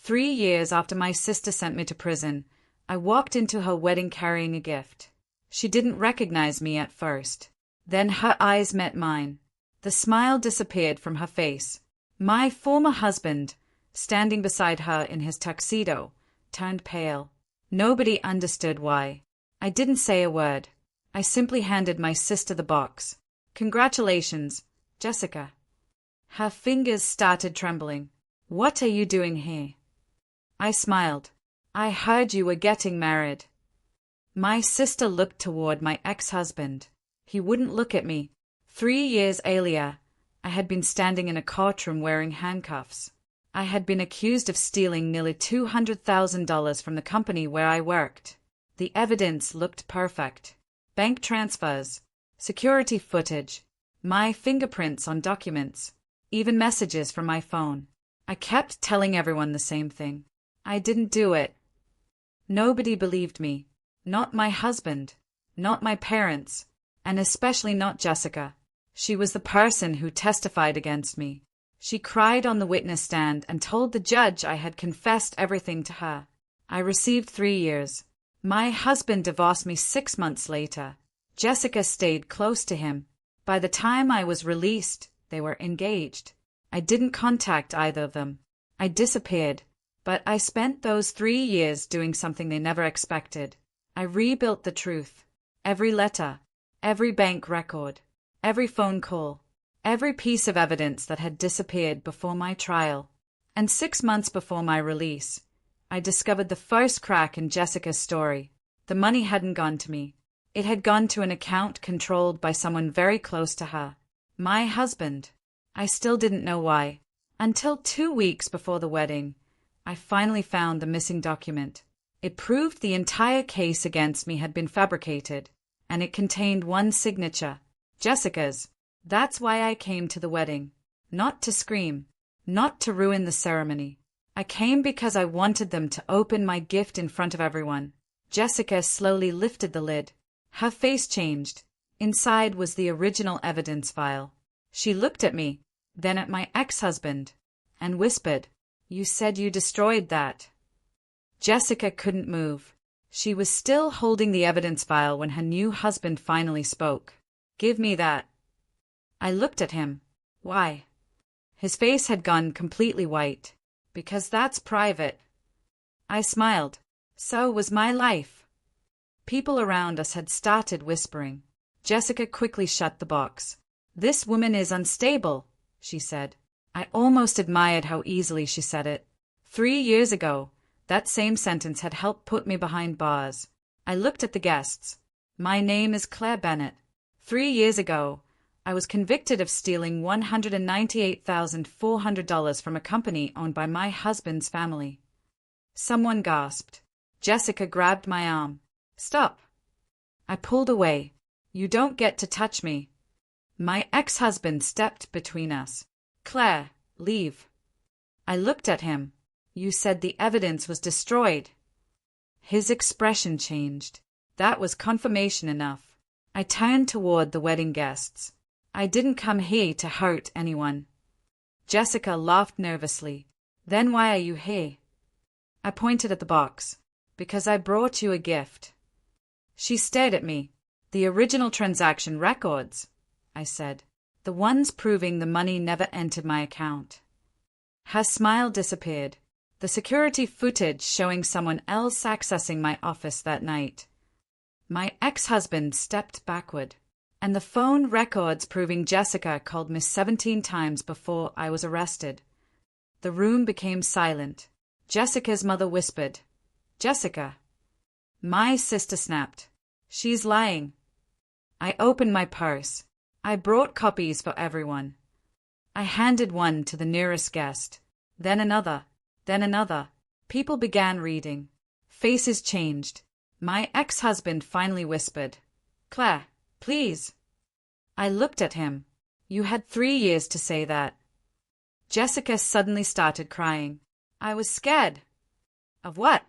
3 years after my sister sent me to prison, I walked into her wedding carrying a gift. She didn't recognize me at first. Then her eyes met mine. The smile disappeared from her face. My former husband, standing beside her in his tuxedo, turned pale. Nobody understood why. I didn't say a word. I simply handed my sister the box. "Congratulations, Jessica." Her fingers started trembling. "What are you doing here?" I smiled. "I heard you were getting married." My sister looked toward my ex-husband. He wouldn't look at me. 3 years earlier, I had been standing in a courtroom wearing handcuffs. I had been accused of stealing nearly $200,000 from the company where I worked. The evidence looked perfect. Bank transfers, security footage, my fingerprints on documents, even messages from my phone. I kept telling everyone the same thing. I didn't do it. Nobody believed me. Not my husband, not my parents, and especially not Jessica. She was the person who testified against me. She cried on the witness stand and told the judge I had confessed everything to her. I received 3 years. My husband divorced me 6 months later. Jessica stayed close to him. By the time I was released, they were engaged. I didn't contact either of them. I disappeared, but I spent those 3 years doing something they never expected. I rebuilt the truth. Every letter, every bank record, every phone call, every piece of evidence that had disappeared before my trial. And 6 months before my release, I discovered the first crack in Jessica's story. The money hadn't gone to me. It had gone to an account controlled by someone very close to her. My husband. I still didn't know why. Until 2 weeks before the wedding, I finally found the missing document. It proved the entire case against me had been fabricated, and it contained one signature, Jessica's. That's why I came to the wedding. Not to scream, not to ruin the ceremony. I came because I wanted them to open my gift in front of everyone. Jessica slowly lifted the lid. Her face changed. Inside was the original evidence file. She looked at me, then at my ex-husband, and whispered, "You said you destroyed that." Jessica couldn't move. She was still holding the evidence file when her new husband finally spoke. "Give me that." I looked at him. "Why?" His face had gone completely white. "Because that's private." I smiled. So was my life. People around us had started whispering. Jessica quickly shut the box. "This woman is unstable," she said. I almost admired how easily she said it. 3 years ago, that same sentence had helped put me behind bars. I looked at the guests. "My name is Claire Bennett. 3 years ago, I was convicted of stealing $198,400 from a company owned by my husband's family." Someone gasped. Jessica grabbed my arm. "Stop." I pulled away. "You don't get to touch me." My ex-husband stepped between us. "Claire, leave." I looked at him. "You said the evidence was destroyed." His expression changed. That was confirmation enough. I turned toward the wedding guests. "I didn't come here to hurt anyone." Jessica laughed nervously. "Then why are you here?" I pointed at the box. "Because I brought you a gift." She stared at me. "The original transaction records," I said. "The ones proving the money never entered my account." Her smile disappeared. The security footage showing someone else accessing my office that night. My ex-husband stepped backward. And the phone records proving Jessica called me 17 times before I was arrested. The room became silent. Jessica's mother whispered, "Jessica." My sister snapped, "She's lying." I opened my purse. I brought copies for everyone. I handed one to the nearest guest, then another, then another. People began reading. Faces changed. My ex-husband finally whispered, "Claire, please." I looked at him. "You had 3 years to say that." Jessica suddenly started crying. "I was scared." "Of what?"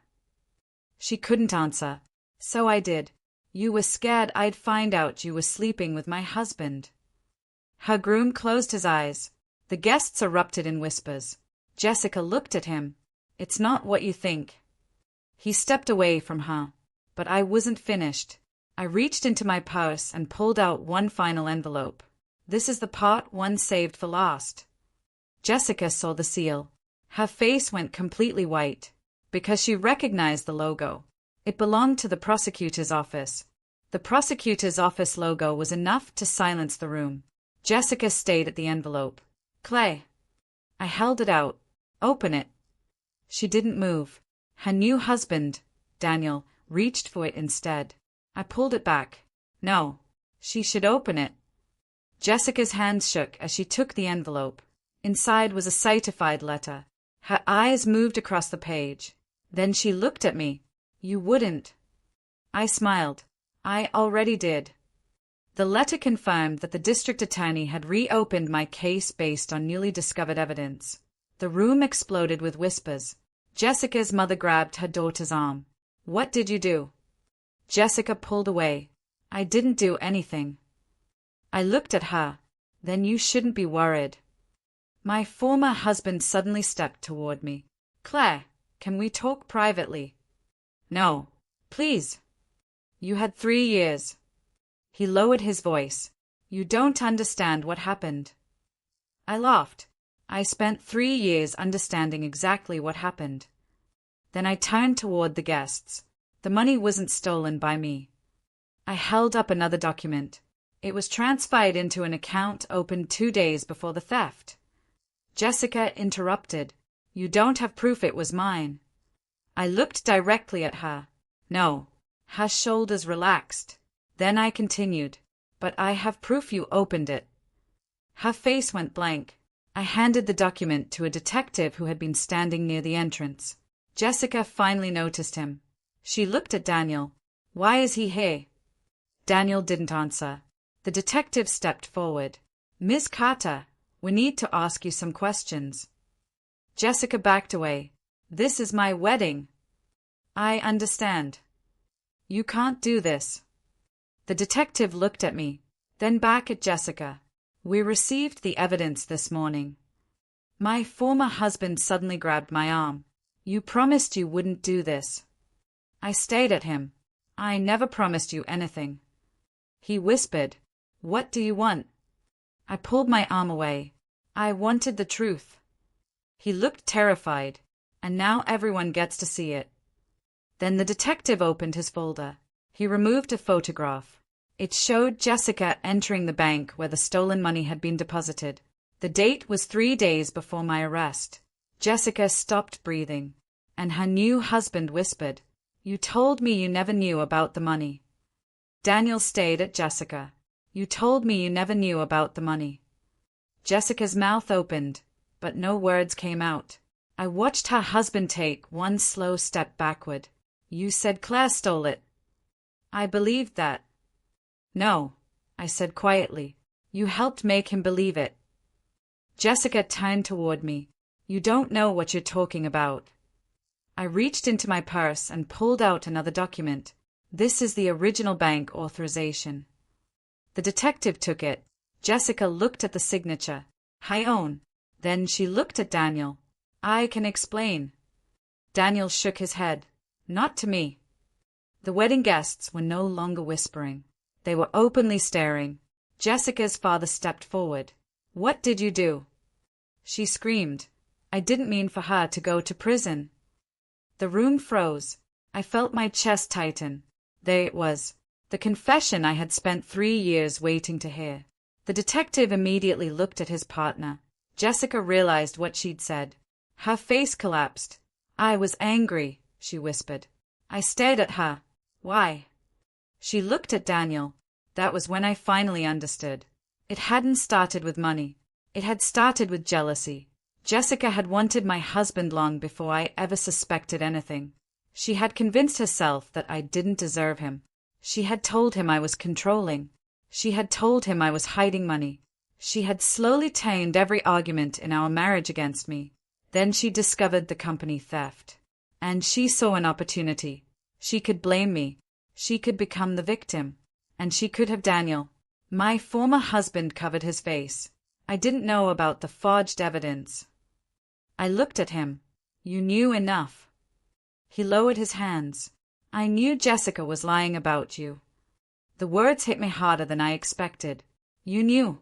She couldn't answer. "So I did. You were scared I'd find out you were sleeping with my husband." Her groom closed his eyes. The guests erupted in whispers. Jessica looked at him. It's not what you think. He stepped away from her. But I wasn't finished. I reached into my purse and pulled out one final envelope. This is the part one saved for last. Jessica saw the seal. Her face went completely white, because she recognized the logo. It belonged to the prosecutor's office. The prosecutor's office logo was enough to silence the room. Jessica stayed at the envelope. Clay. I held it out. Open it. She didn't move. Her new husband, Daniel, reached for it instead. I pulled it back. No. She should open it. Jessica's hands shook as she took the envelope. Inside was a certified letter. Her eyes moved across the page. Then she looked at me. You wouldn't. I smiled. I already did. The letter confirmed that the district attorney had reopened my case based on newly discovered evidence. The room exploded with whispers. Jessica's mother grabbed her daughter's arm. What did you do? Jessica pulled away. I didn't do anything. I looked at her. Then you shouldn't be worried. My former husband suddenly stepped toward me. Claire, can we talk privately? No. Please. You had 3 years. He lowered his voice. You don't understand what happened. I laughed. I spent 3 years understanding exactly what happened. Then I turned toward the guests. The money wasn't stolen by me. I held up another document. It was transferred into an account opened 2 days before the theft. Jessica interrupted. You don't have proof it was mine. I looked directly at her. No. Her shoulders relaxed. Then I continued. But I have proof you opened it. Her face went blank. I handed the document to a detective who had been standing near the entrance. Jessica finally noticed him. She looked at Daniel. Why is he here? Daniel didn't answer. The detective stepped forward. Ms. Carter, we need to ask you some questions. Jessica backed away. This is my wedding. I understand. You can't do this. The detective looked at me, then back at Jessica. We received the evidence this morning. My former husband suddenly grabbed my arm. You promised you wouldn't do this. I stared at him. I never promised you anything. He whispered. What do you want? I pulled my arm away. I wanted the truth. He looked terrified, and now everyone gets to see it. Then the detective opened his folder. He removed a photograph. It showed Jessica entering the bank where the stolen money had been deposited. The date was 3 days before my arrest. Jessica stopped breathing, and her new husband whispered, You told me you never knew about the money. Daniel stared at Jessica. You told me you never knew about the money. Jessica's mouth opened, but no words came out. I watched her husband take one slow step backward. You said Claire stole it. I believed that. No, I said quietly. You helped make him believe it. Jessica turned toward me. You don't know what you're talking about. I reached into my purse and pulled out another document. This is the original bank authorization. The detective took it. Jessica looked at the signature. I own. Then she looked at Daniel. I can explain. Daniel shook his head. Not to me. The wedding guests were no longer whispering. They were openly staring. Jessica's father stepped forward. What did you do? She screamed. I didn't mean for her to go to prison. The room froze. I felt my chest tighten. There it was. The confession I had spent 3 years waiting to hear. The detective immediately looked at his partner. Jessica realized what she'd said. Her face collapsed. I was angry, she whispered. I stared at her. Why? She looked at Daniel. That was when I finally understood. It hadn't started with money. It had started with jealousy. Jessica had wanted my husband long before I ever suspected anything. She had convinced herself that I didn't deserve him. She had told him I was controlling. She had told him I was hiding money. She had slowly turned every argument in our marriage against me. Then she discovered the company theft. And she saw an opportunity. She could blame me. She could become the victim. And she could have Daniel. My former husband covered his face. I didn't know about the forged evidence. I looked at him. You knew enough. He lowered his hands. I knew Jessica was lying about you. The words hit me harder than I expected. You knew.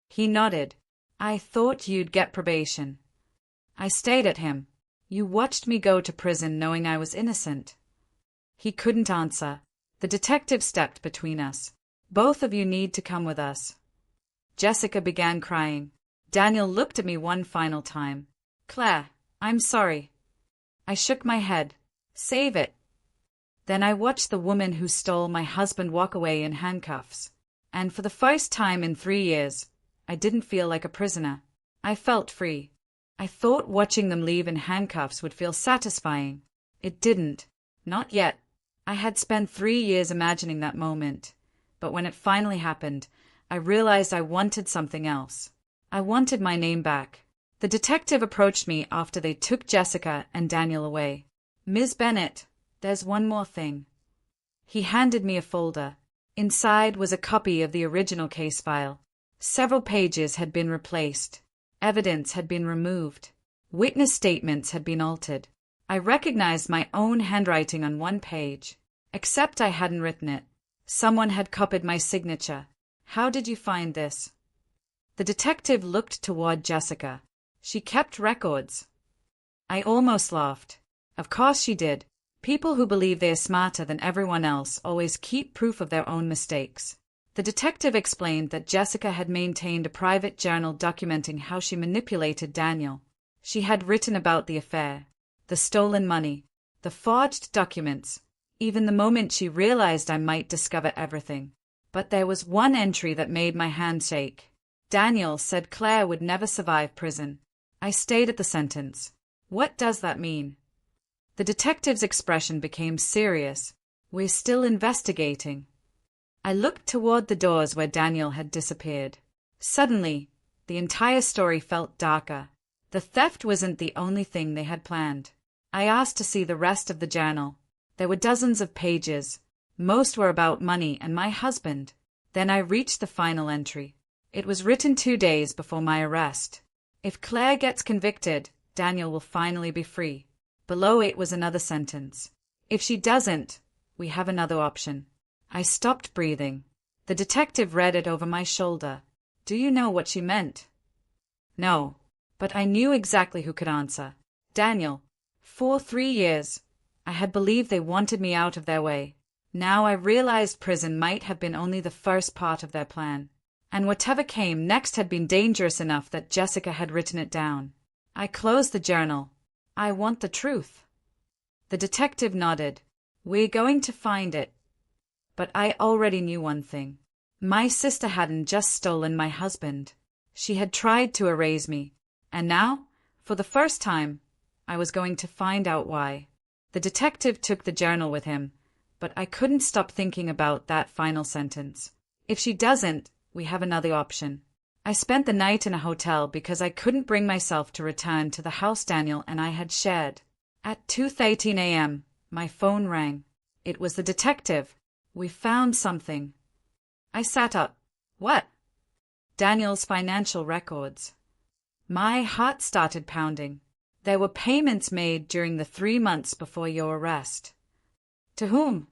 He nodded. I thought you'd get probation. I stared at him. You watched me go to prison knowing I was innocent. He couldn't answer. The detective stepped between us. Both of you need to come with us. Jessica began crying. Daniel looked at me one final time. Claire, I'm sorry. I shook my head. Save it. Then I watched the woman who stole my husband walk away in handcuffs. And for the first time in 3 years, I didn't feel like a prisoner. I felt free. I thought watching them leave in handcuffs would feel satisfying. It didn't. Not yet. I had spent 3 years imagining that moment. But when it finally happened, I realized I wanted something else. I wanted my name back. The detective approached me after they took Jessica and Daniel away. Ms. Bennett, there's one more thing. He handed me a folder. Inside was a copy of the original case file. Several pages had been replaced. Evidence had been removed. Witness statements had been altered. I recognized my own handwriting on one page, except I hadn't written it. Someone had copied my signature. How did you find this? The detective looked toward Jessica. She kept records. I almost laughed. Of course she did. People who believe they are smarter than everyone else always keep proof of their own mistakes. The detective explained that Jessica had maintained a private journal documenting how she manipulated Daniel. She had written about the affair, the stolen money, the forged documents, even the moment she realized I might discover everything. But there was one entry that made my hand shake. Daniel said Claire would never survive prison. I stayed at the sentence. What does that mean? The detective's expression became serious. We're still investigating. I looked toward the doors where Daniel had disappeared. Suddenly, the entire story felt darker. The theft wasn't the only thing they had planned. I asked to see the rest of the journal. There were dozens of pages. Most were about money and my husband. Then I reached the final entry. It was written 2 days before my arrest. If Claire gets convicted, Daniel will finally be free. Below it was another sentence. If she doesn't, we have another option. I stopped breathing. The detective read it over my shoulder. Do you know what she meant? No, but I knew exactly who could answer. Daniel. For 3 years, I had believed they wanted me out of their way. Now I realized prison might have been only the first part of their plan. And whatever came next had been dangerous enough that Jessica had written it down. I closed the journal. I want the truth. The detective nodded. We're going to find it. But I already knew one thing. My sister hadn't just stolen my husband. She had tried to erase me. And now, for the first time, I was going to find out why. The detective took the journal with him, but I couldn't stop thinking about that final sentence. If she doesn't, we have another option. I spent the night in a hotel because I couldn't bring myself to return to the house Daniel and I had shared. At 2:13 a.m., my phone rang. It was the detective. We found something. I sat up. What? Daniel's financial records. My heart started pounding. There were payments made during the 3 months before your arrest. To whom?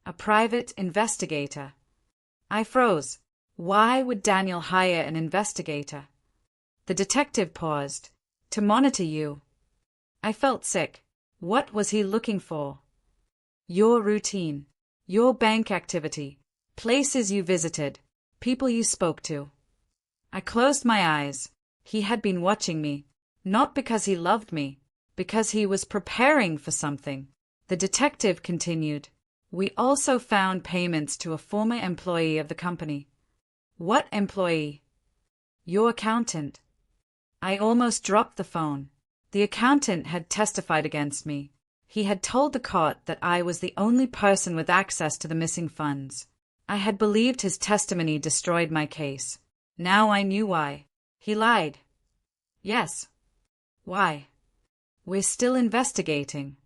A private investigator. I froze. Why would Daniel hire an investigator? The detective paused. To monitor you. I felt sick. What was he looking for? Your routine. Your bank activity. Places you visited. People you spoke to. I closed my eyes. He had been watching me. Not because he loved me. Because he was preparing for something. The detective continued. We also found payments to a former employee of the company. What employee? Your accountant. I almost dropped the phone. The accountant had testified against me. He had told the court that I was the only person with access to the missing funds. I had believed his testimony destroyed my case. Now I knew why. He lied. Yes. Why? We're still investigating.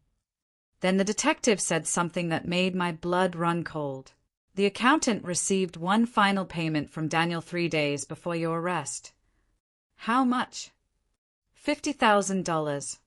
Then the detective said something that made my blood run cold. The accountant received one final payment from Daniel 3 days before your arrest. How much? $50,000.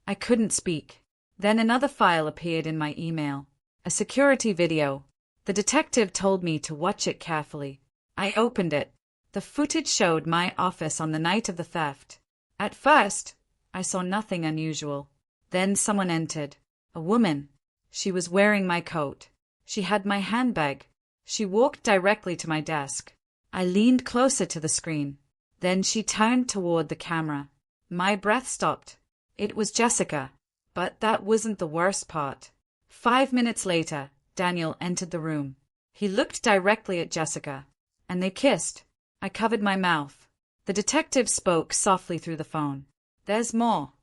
I couldn't speak. Then another file appeared in my email. A security video. The detective told me to watch it carefully. I opened it. The footage showed my office on the night of the theft. At first, I saw nothing unusual. Then someone entered. A woman. She was wearing my coat. She had my handbag. She walked directly to my desk. I leaned closer to the screen. Then she turned toward the camera. My breath stopped. It was Jessica. But that wasn't the worst part. 5 minutes later, Daniel entered the room. He looked directly at Jessica, and they kissed. I covered my mouth. The detective spoke softly through the phone. There's more.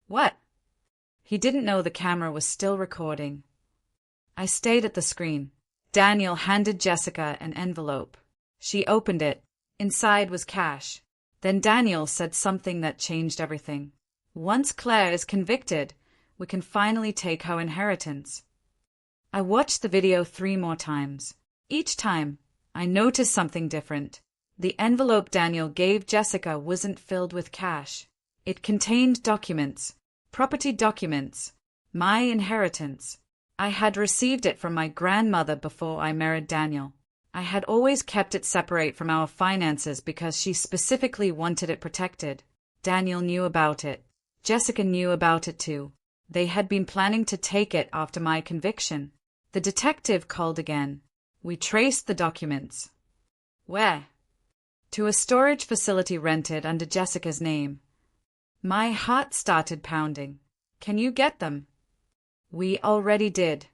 What? He didn't know the camera was still recording. I stayed at the screen. Daniel handed Jessica an envelope. She opened it. Inside was cash. Then Daniel said something that changed everything. Once Claire is convicted, we can finally take her inheritance. I watched the video 3 more times. Each time, I noticed something different. The envelope Daniel gave Jessica wasn't filled with cash. It contained documents, property documents, my inheritance. I had received it from my grandmother before I married Daniel. I had always kept it separate from our finances because she specifically wanted it protected. Daniel knew about it. Jessica knew about it too. They had been planning to take it after my conviction. The detective called again. We traced the documents. Where? To a storage facility rented under Jessica's name. My heart started pounding. Can you get them? We already did.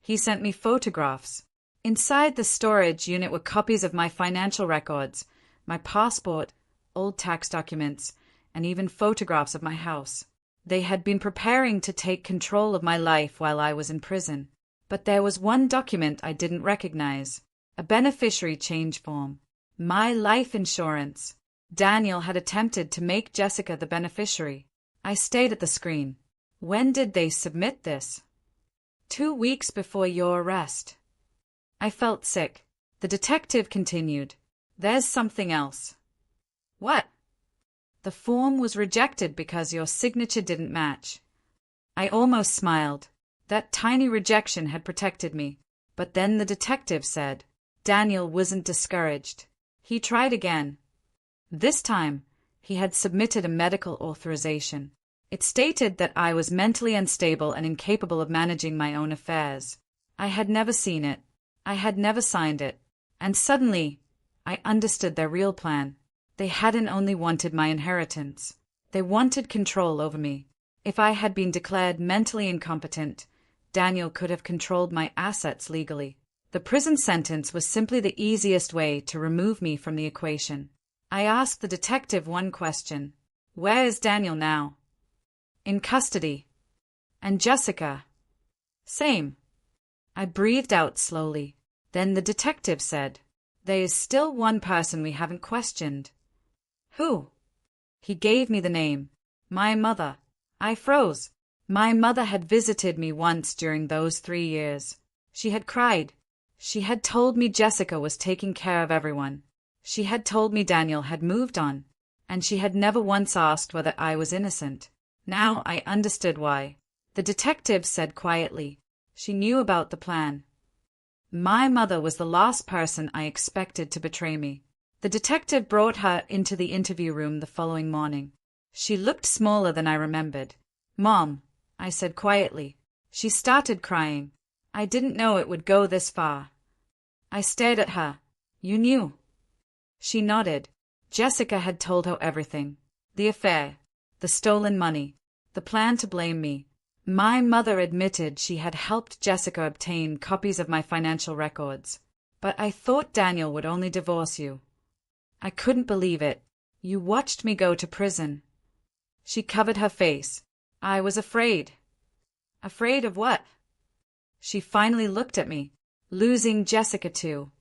He sent me photographs. Inside the storage unit were copies of my financial records, my passport, old tax documents, and even photographs of my house. They had been preparing to take control of my life while I was in prison. But there was one document I didn't recognize. A beneficiary change form. My life insurance. Daniel had attempted to make Jessica the beneficiary. I stayed at the screen. When did they submit this? 2 weeks before your arrest. I felt sick. The detective continued. There's something else. What? The form was rejected because your signature didn't match. I almost smiled. That tiny rejection had protected me. But then the detective said. Daniel wasn't discouraged. He tried again. This time, he had submitted a medical authorization. It stated that I was mentally unstable and incapable of managing my own affairs. I had never seen it. I had never signed it. And suddenly, I understood their real plan. They hadn't only wanted my inheritance. They wanted control over me. If I had been declared mentally incompetent, Daniel could have controlled my assets legally. The prison sentence was simply the easiest way to remove me from the equation. I asked the detective one question. Where is Daniel now? In custody. And Jessica? Same. I breathed out slowly. Then the detective said, there is still one person we haven't questioned. Who? He gave me the name. My mother. I froze. My mother had visited me once during those 3 years. She had cried. She had told me Jessica was taking care of everyone. She had told me Daniel had moved on. And she had never once asked whether I was innocent. Now I understood why. The detective said quietly. She knew about the plan. My mother was the last person I expected to betray me. The detective brought her into the interview room the following morning. She looked smaller than I remembered. Mom, I said quietly. She started crying. I didn't know it would go this far. I stared at her. You knew? She nodded. Jessica had told her everything. The affair, the stolen money, the plan to blame me. My mother admitted she had helped Jessica obtain copies of my financial records. But I thought Daniel would only divorce you. I couldn't believe it. You watched me go to prison. She covered her face. I was afraid. Afraid of what? She finally looked at me. Losing Jessica too.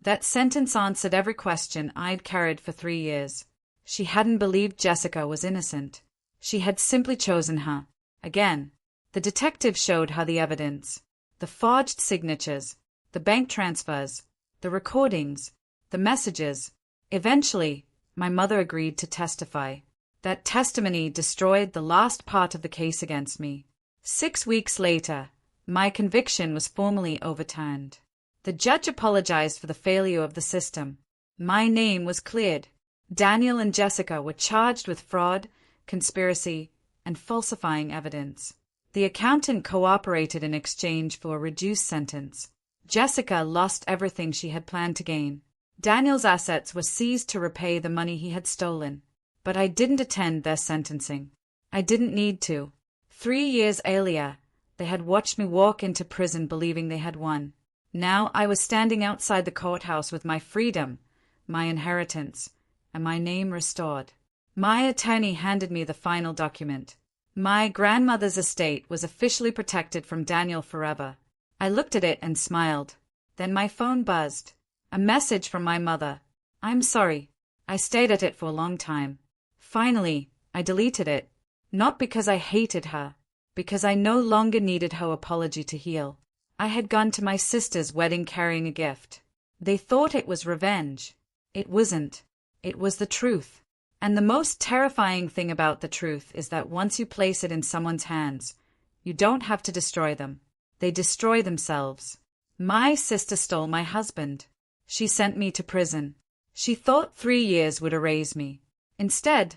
That sentence answered every question I'd carried for 3 years. She hadn't believed Jessica was innocent. She had simply chosen her. Again, the detective showed her the evidence. The forged signatures, the bank transfers, the recordings, the messages. Eventually, my mother agreed to testify. That testimony destroyed the last part of the case against me. 6 weeks later, my conviction was formally overturned. The judge apologized for the failure of the system. My name was cleared. Daniel and Jessica were charged with fraud, conspiracy, and falsifying evidence. The accountant cooperated in exchange for a reduced sentence. Jessica lost everything she had planned to gain. Daniel's assets were seized to repay the money he had stolen. But I didn't attend their sentencing. I didn't need to. 3 years earlier, they had watched me walk into prison believing they had won. Now I was standing outside the courthouse with my freedom, my inheritance, and my name restored. My attorney handed me the final document. My grandmother's estate was officially protected from Daniel forever. I looked at it and smiled. Then my phone buzzed. A message from my mother. "I'm sorry." I stayed at it for a long time. Finally, I deleted it. Not because I hated her, because I no longer needed her apology to heal. I had gone to my sister's wedding carrying a gift. They thought it was revenge. It wasn't. It was the truth. And the most terrifying thing about the truth is that once you place it in someone's hands, you don't have to destroy them. They destroy themselves. My sister stole my husband. She sent me to prison. She thought 3 years would erase me. Instead,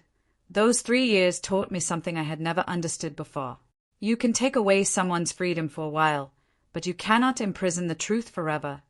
those 3 years taught me something I had never understood before. You can take away someone's freedom for a while, but you cannot imprison the truth forever.